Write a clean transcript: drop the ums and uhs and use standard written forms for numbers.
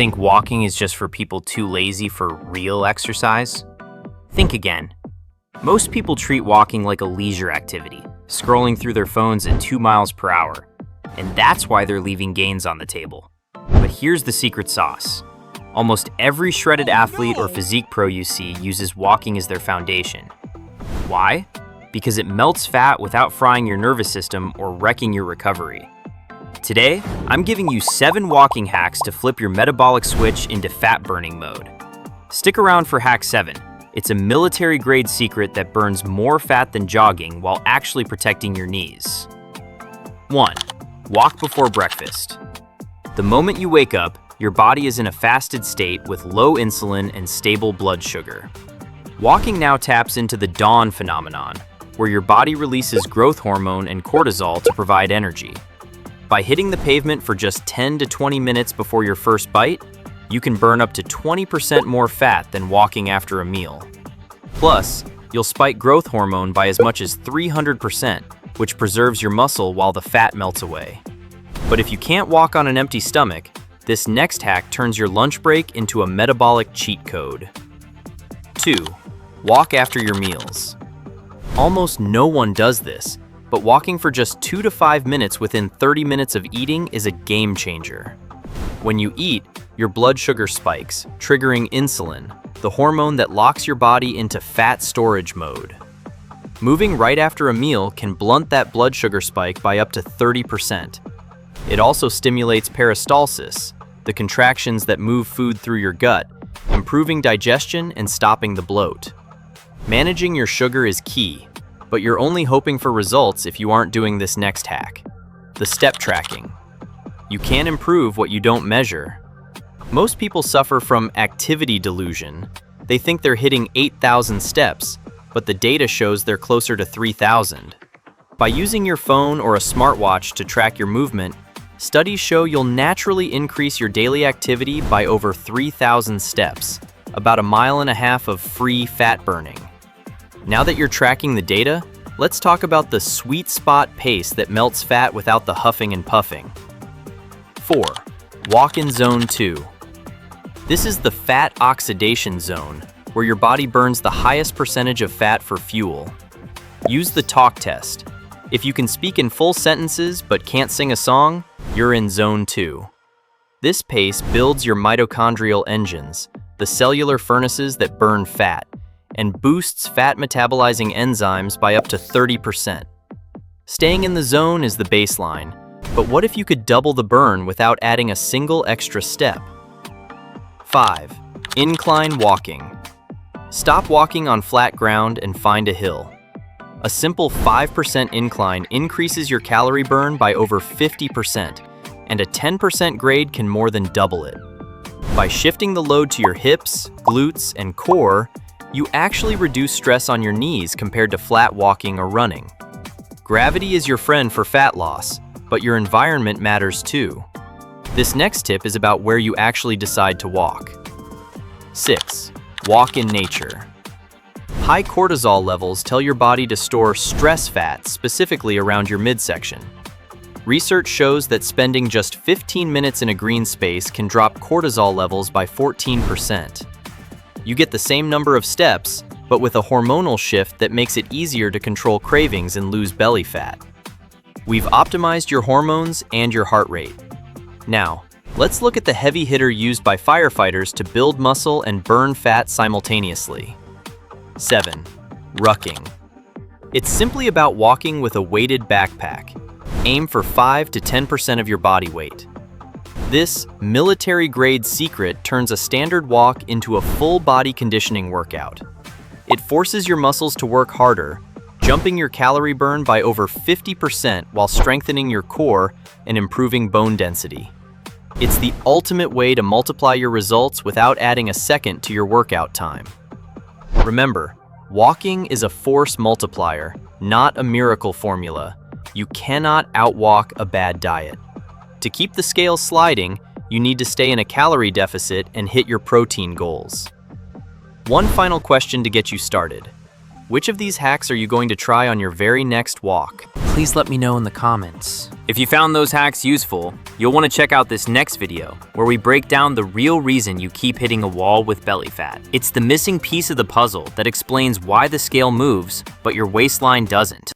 Think walking is just for people too lazy for real exercise? Think again. Most people treat walking like a leisure activity, scrolling through their phones at 2 miles per hour, and that's why they're leaving gains on the table. But here's the secret sauce. Almost every shredded athlete or physique pro you see uses walking as their foundation. Why? Because it melts fat without frying your nervous system or wrecking your recovery. Today, I'm giving you 7 walking hacks to flip your metabolic switch into fat-burning mode. Stick around for hack 7. It's a military-grade secret that burns more fat than jogging while actually protecting your knees. 1. Walk before breakfast. The moment you wake up, your body is in a fasted state with low insulin and stable blood sugar. Walking now taps into the dawn phenomenon, where your body releases growth hormone and cortisol to provide energy. By hitting the pavement for just 10 to 20 minutes before your first bite, you can burn up to 20% more fat than walking after a meal. Plus, you'll spike growth hormone by as much as 300%, which preserves your muscle while the fat melts away. But if you can't walk on an empty stomach, this next hack turns your lunch break into a metabolic cheat code. 2. Walk after your meals. Almost no one does this, but walking for just 2 to 5 minutes within 30 minutes of eating is a game changer. When you eat, your blood sugar spikes, triggering insulin, the hormone that locks your body into fat storage mode. Moving right after a meal can blunt that blood sugar spike by up to 30%. It also stimulates peristalsis, the contractions that move food through your gut, improving digestion and stopping the bloat. Managing your sugar is key, but you're only hoping for results if you aren't doing this next hack, the step tracking. You can't improve what you don't measure. Most people suffer from activity delusion. They think they're hitting 8,000 steps, but the data shows they're closer to 3,000. By using your phone or a smartwatch to track your movement, studies show you'll naturally increase your daily activity by over 3,000 steps, about 1.5 miles of free fat burning. Now that you're tracking the data, let's talk about the sweet spot pace that melts fat without the huffing and puffing. 4. Walk in Zone 2. This is the fat oxidation zone, where your body burns the highest percentage of fat for fuel. Use the talk test. If you can speak in full sentences but can't sing a song, you're in Zone 2. This pace builds your mitochondrial engines, the cellular furnaces that burn fat, and boosts fat-metabolizing enzymes by up to 30%. Staying in the zone is the baseline, but what if you could double the burn without adding a single extra step? 5. Incline walking. Stop walking on flat ground and find a hill. A simple 5% incline increases your calorie burn by over 50%, and a 10% grade can more than double it. By shifting the load to your hips, glutes, and core, you actually reduce stress on your knees compared to flat walking or running. Gravity is your friend for fat loss, but your environment matters too. This next tip is about where you actually decide to walk. 6. Walk in nature. High cortisol levels tell your body to store stress fat specifically around your midsection. Research shows that spending just 15 minutes in a green space can drop cortisol levels by 14%. You get the same number of steps, but with a hormonal shift that makes it easier to control cravings and lose belly fat. We've optimized your hormones and your heart rate. Now, let's look at the heavy hitter used by firefighters to build muscle and burn fat simultaneously. 7. Rucking. It's simply about walking with a weighted backpack. Aim for 5 to 10% of your body weight. This military-grade secret turns a standard walk into a full body conditioning workout. It forces your muscles to work harder, jumping your calorie burn by over 50% while strengthening your core and improving bone density. It's the ultimate way to multiply your results without adding a second to your workout time. Remember, walking is a force multiplier, not a miracle formula. You cannot outwalk a bad diet. To keep the scales sliding, you need to stay in a calorie deficit and hit your protein goals. One final question to get you started. Which of these hacks are you going to try on your very next walk? Please let me know in the comments. If you found those hacks useful, you'll want to check out this next video where we break down the real reason you keep hitting a wall with belly fat. It's the missing piece of the puzzle that explains why the scale moves, but your waistline doesn't.